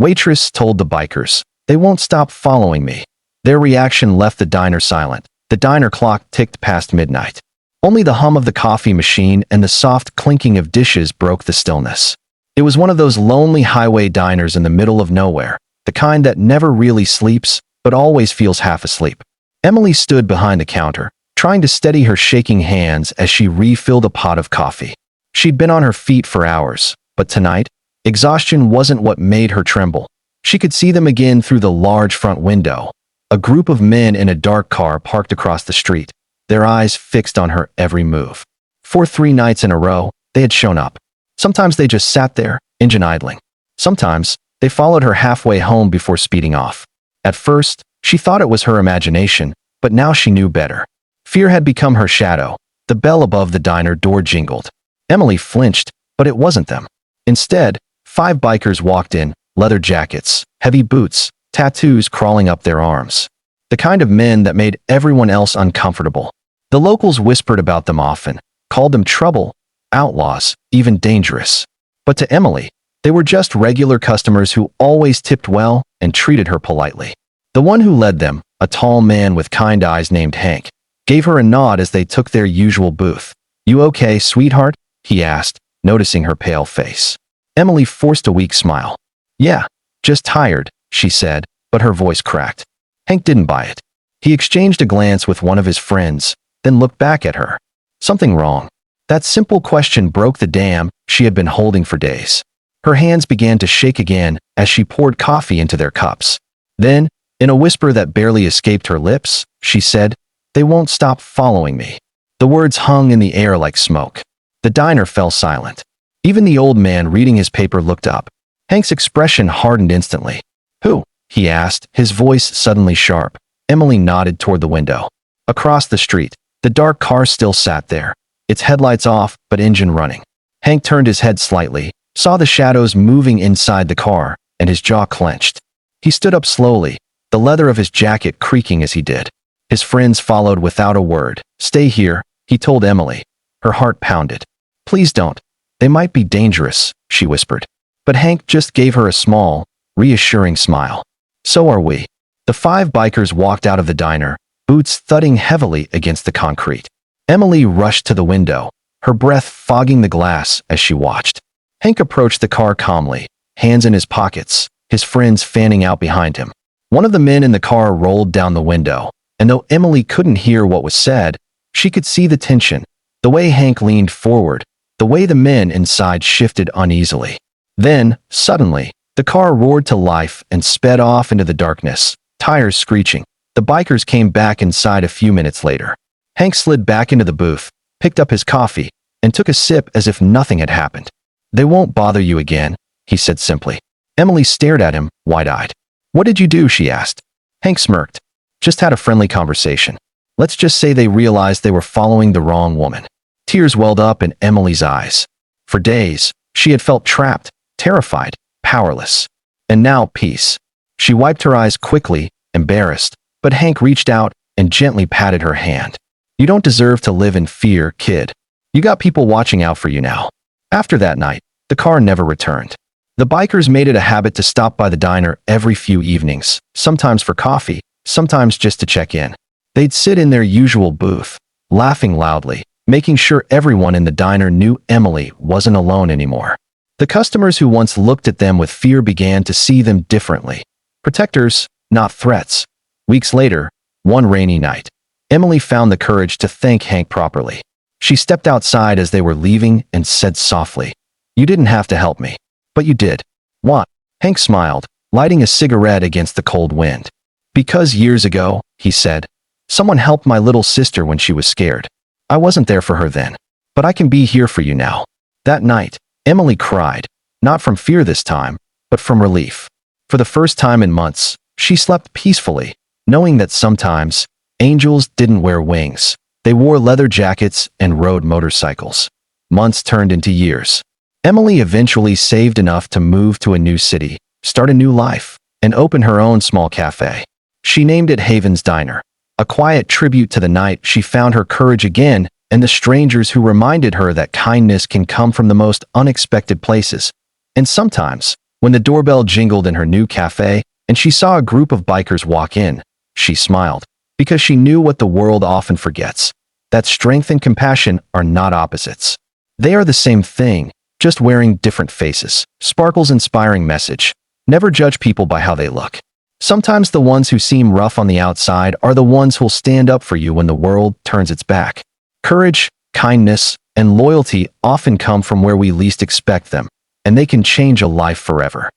Waitress told the bikers. They won't stop following me. Their reaction left the diner silent. The diner clock ticked past midnight. Only the hum of the coffee machine and the soft clinking of dishes broke the stillness. It was one of those lonely highway diners in the middle of nowhere, the kind that never really sleeps, but always feels half asleep. Emily stood behind the counter, trying to steady her shaking hands as she refilled a pot of coffee. She'd been on her feet for hours, but tonight, exhaustion wasn't what made her tremble. She could see them again through the large front window. A group of men in a dark car parked across the street, their eyes fixed on her every move. For 3 nights in a row, they had shown up. Sometimes they just sat there, engine idling. Sometimes, they followed her halfway home before speeding off. At first, she thought it was her imagination, but now she knew better. Fear had become her shadow. The bell above the diner door jingled. Emily flinched, but it wasn't them. Instead, 5 bikers walked in, leather jackets, heavy boots, tattoos crawling up their arms. The kind of men that made everyone else uncomfortable. The locals whispered about them often, called them trouble, outlaws, even dangerous. But to Emily, they were just regular customers who always tipped well and treated her politely. The one who led them, a tall man with kind eyes named Hank, gave her a nod as they took their usual booth. "You okay, sweetheart?" he asked, noticing her pale face. Emily forced a weak smile. "Yeah, just tired," she said, but her voice cracked. Hank didn't buy it. He exchanged a glance with one of his friends, then looked back at her. Something wrong? That simple question broke the dam she had been holding for days. Her hands began to shake again as she poured coffee into their cups. Then, in a whisper that barely escaped her lips, she said, "They won't stop following me." The words hung in the air like smoke. The diner fell silent. Even the old man reading his paper looked up. Hank's expression hardened instantly. "Who?" he asked, his voice suddenly sharp. Emily nodded toward the window. Across the street, the dark car still sat there, its headlights off but engine running. Hank turned his head slightly, saw the shadows moving inside the car, and his jaw clenched. He stood up slowly, the leather of his jacket creaking as he did. His friends followed without a word. "Stay here," he told Emily. Her heart pounded. "Please don't. They might be dangerous," she whispered. But Hank just gave her a small, reassuring smile. "So are we." The 5 bikers walked out of the diner, boots thudding heavily against the concrete. Emily rushed to the window, her breath fogging the glass as she watched. Hank approached the car calmly, hands in his pockets, his friends fanning out behind him. One of the men in the car rolled down the window, and though Emily couldn't hear what was said, she could see the tension, the way Hank leaned forward, the way the men inside shifted uneasily. Then, suddenly, the car roared to life and sped off into the darkness, tires screeching. The bikers came back inside a few minutes later. Hank slid back into the booth, picked up his coffee, and took a sip as if nothing had happened. "They won't bother you again," he said simply. Emily stared at him, wide-eyed. "What did you do?" she asked. Hank smirked. "Just had a friendly conversation. Let's just say they realized they were following the wrong woman." Tears welled up in Emily's eyes. For days, she had felt trapped, terrified, powerless. And now peace. She wiped her eyes quickly, embarrassed, but Hank reached out and gently patted her hand. "You don't deserve to live in fear, kid. You got people watching out for you now." After that night, the car never returned. The bikers made it a habit to stop by the diner every few evenings, sometimes for coffee, sometimes just to check in. They'd sit in their usual booth, laughing loudly, making sure everyone in the diner knew Emily wasn't alone anymore. The customers who once looked at them with fear began to see them differently. Protectors, not threats. Weeks later, one rainy night, Emily found the courage to thank Hank properly. She stepped outside as they were leaving and said softly, "You didn't have to help me, but you did." "What?" Hank smiled, lighting a cigarette against the cold wind. "Because years ago," he said, "someone helped my little sister when she was scared. I wasn't there for her then, but I can be here for you now." That night, Emily cried, not from fear this time, but from relief. For the first time in months, she slept peacefully, knowing that sometimes, angels didn't wear wings. They wore leather jackets and rode motorcycles. Months turned into years. Emily eventually saved enough to move to a new city, start a new life, and open her own small cafe. She named it Haven's Diner, a quiet tribute to the night she found her courage again and the strangers who reminded her that kindness can come from the most unexpected places. And sometimes, When the doorbell jingled in her new cafe and she saw a group of bikers walk in, she smiled, because she knew what the world often forgets, that strength and compassion are not opposites. They are the same thing, just wearing different faces. Sparkle's inspiring message: never judge people by how they look. Sometimes the ones who seem rough on the outside are the ones who'll stand up for you when the world turns its back. Courage, kindness, and loyalty often come from where we least expect them, and they can change a life forever.